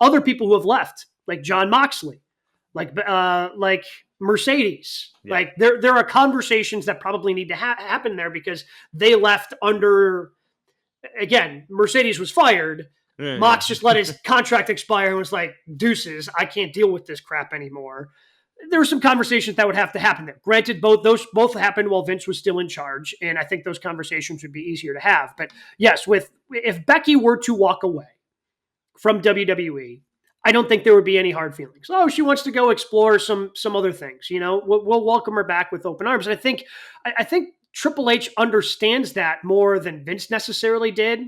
other people who have left, like John Moxley, like Mercedes. Yeah. Like there are conversations that probably need to happen there because they left under, again, Mercedes was fired. Mox just let his contract expire and was like, deuces, I can't deal with this crap anymore. There were some conversations that would have to happen there. Granted, both happened while Vince was still in charge, and I think those conversations would be easier to have. But yes, if Becky were to walk away from WWE, I don't think there would be any hard feelings. Oh, she wants to go explore some other things. We'll welcome her back with open arms. And I think Triple H understands that more than Vince necessarily did.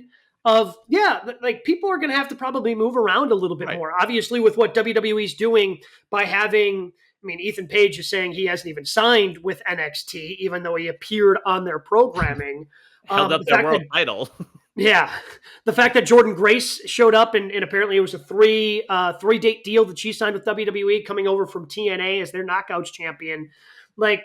Like people are going to have to probably move around a little bit more. Obviously, with what WWE's doing by having, Ethan Page is saying he hasn't even signed with NXT, even though he appeared on their programming. Held up their world title. Yeah. The fact that Jordynne Grace showed up and apparently it was a three-date deal that she signed with WWE coming over from TNA as their Knockouts champion. Like,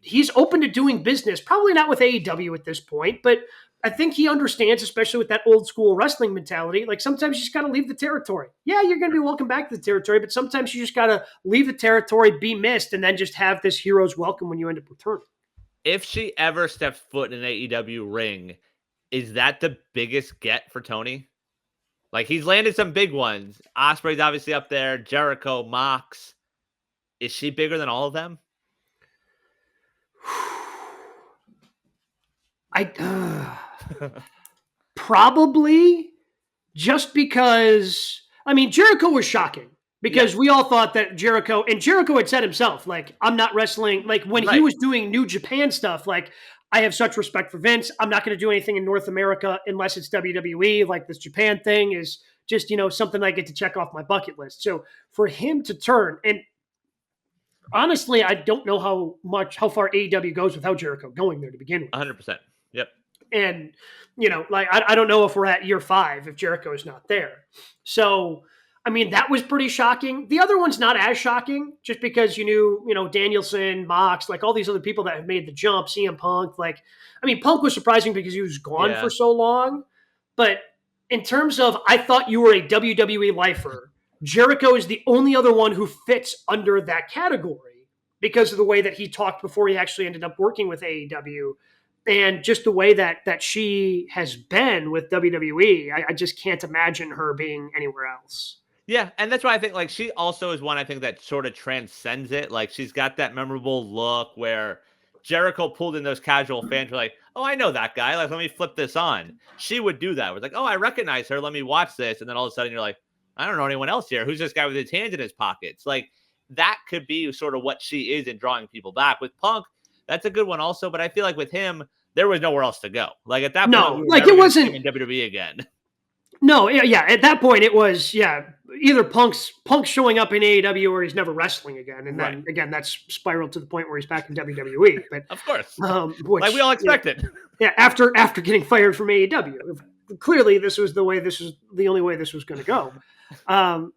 he's open to doing business, probably not with AEW at this point, but I think he understands, especially with that old school wrestling mentality, like sometimes you just got to leave the territory. Yeah, you're going to be welcome back to the territory, but sometimes you just got to leave the territory, be missed, and then just have this hero's welcome when you end up returning. If she ever steps foot in an AEW ring, is that the biggest get for Tony? Like, he's landed some big ones. Ospreay's obviously up there. Jericho, Mox. Is she bigger than all of them? Probably, just because, Jericho was shocking because we all thought that Jericho had said himself, like, I'm not wrestling. Like, when he was doing New Japan stuff, like, I have such respect for Vince. I'm not going to do anything in North America unless it's WWE. Like, this Japan thing is just, something I get to check off my bucket list. So for him to turn, and honestly, I don't know how far AEW goes without Jericho going there to begin with. 100%. Yep. And, I don't know if we're at year 5 if Jericho is not there. So, that was pretty shocking. The other one's not as shocking just because you knew, Danielson, Mox, like all these other people that have made the jump, CM Punk. Like, Punk was surprising because he was gone for so long. But in terms of, I thought you were a WWE lifer, Jericho is the only other one who fits under that category because of the way that he talked before he actually ended up working with AEW. And just the way that she has been with WWE, I just can't imagine her being anywhere else. Yeah, and that's why I think, like, she also is one, I think, that sort of transcends it. Like, she's got that memorable look where Jericho pulled in those casual fans who are like, oh, I know that guy. Like, let me flip this on. She would do that. It was like, oh, I recognize her. Let me watch this. And then all of a sudden you're like, I don't know anyone else here. Who's this guy with his hands in his pockets? Like, that could be sort of what she is in drawing people back. With Punk, that's a good one also. But I feel like with him, there was nowhere else to go. Like, at that point, like, it wasn't in WWE again. No, yeah. At that point, it was either Punk showing up in AEW or he's never wrestling again, and then again that's spiraled to the point where he's back in WWE. But of course, which, like we all expected. Yeah, after getting fired from AEW, clearly this was the only way this was going to go.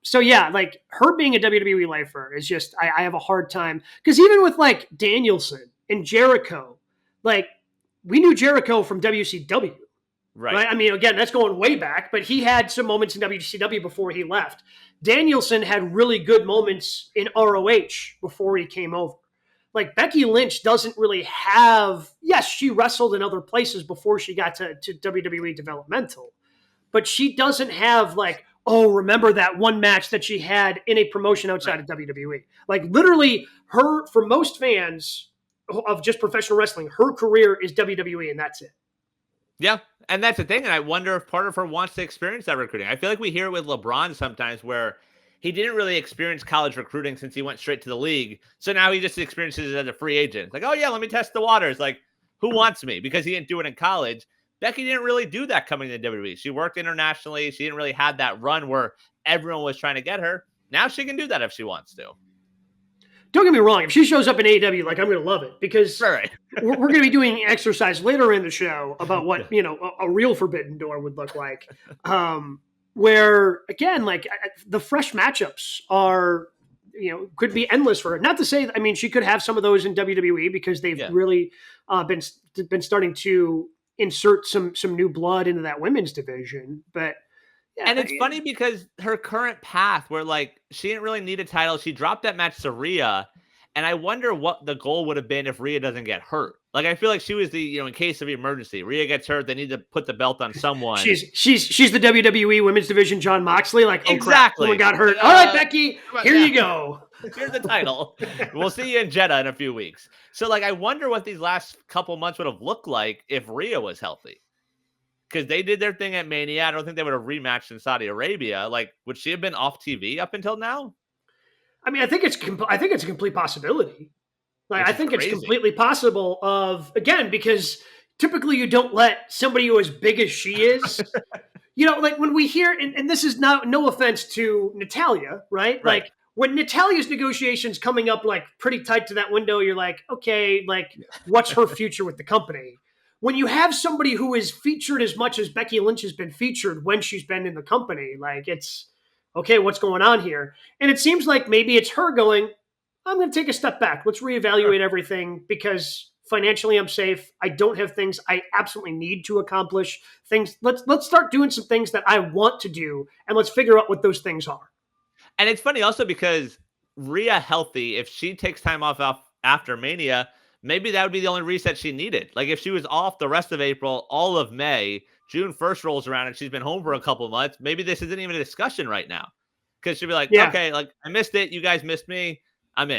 So yeah, like her being a WWE lifer is just I have a hard time because even with like Danielson and Jericho, like we knew Jericho from WCW. Right. Again, that's going way back, but he had some moments in WCW before he left. Danielson had really good moments in ROH before he came over. Like Becky Lynch doesn't really have, yes, she wrestled in other places before she got to WWE developmental, but she doesn't have like, oh, remember that one match that she had in a promotion outside of WWE. Like literally for most fans of just professional wrestling, her career is WWE and that's it. Yeah, and that's the thing, and I wonder if part of her wants to experience that recruiting. I feel like we hear it with LeBron sometimes where he didn't really experience college recruiting since he went straight to the league, so now he just experiences it as a free agent. Like, oh yeah, let me test the waters. Like, who wants me? Because he didn't do it in college. Becky didn't really do that coming to WWE. She worked internationally. She didn't really have that run where everyone was trying to get her. Now she can do that if she wants to. Don't get me wrong. If she shows up in AEW, like I'm going to love it because we're going to be doing exercise later in the show about what, a real Forbidden Door would look like. Where again, like the fresh matchups are, could be endless for her. Not to say, she could have some of those in WWE because they've really been starting to insert some new blood into that women's division. But Yeah, And it's funny because her current path where, like, she didn't really need a title. She dropped that match to Rhea, and I wonder what the goal would have been if Rhea doesn't get hurt. Like, I feel like she was the, in case of emergency, Rhea gets hurt, they need to put the belt on someone. She's the WWE Women's Division John Moxley. Like, oh crap, someone got hurt. All right, Becky, here you go. Here's the title. We'll see you in Jeddah in a few weeks. So, like, I wonder what these last couple months would have looked like if Rhea was healthy. Because they did their thing at Mania. I don't think they would have rematched in Saudi Arabia. Like, would she have been off TV up until now? I mean, I think it's a complete possibility. Like, I think crazy. It's completely possible again, because typically you don't let somebody who as big as she is, like when we hear, and this is no offense to Natalya, right? Like when Natalya's negotiations coming up like pretty tight to that window, you're like, okay, like what's her future with the company? When you have somebody who is featured as much as Becky Lynch has been featured when she's been in the company, like it's okay, what's going on here? And it seems like maybe it's her going, I'm going to take a step back. Let's reevaluate everything because financially I'm safe. I don't have things I absolutely need to accomplish. Let's start doing some things that I want to do, and let's figure out what those things are. And it's funny also because Rhea healthy, if she takes time off after Mania, maybe that would be the only reset she needed. Like if she was off the rest of April, all of May, June 1st rolls around and she's been home for a couple months, maybe this isn't even a discussion right now. Because she'll be like, okay, like I missed it. You guys missed me. I'm in.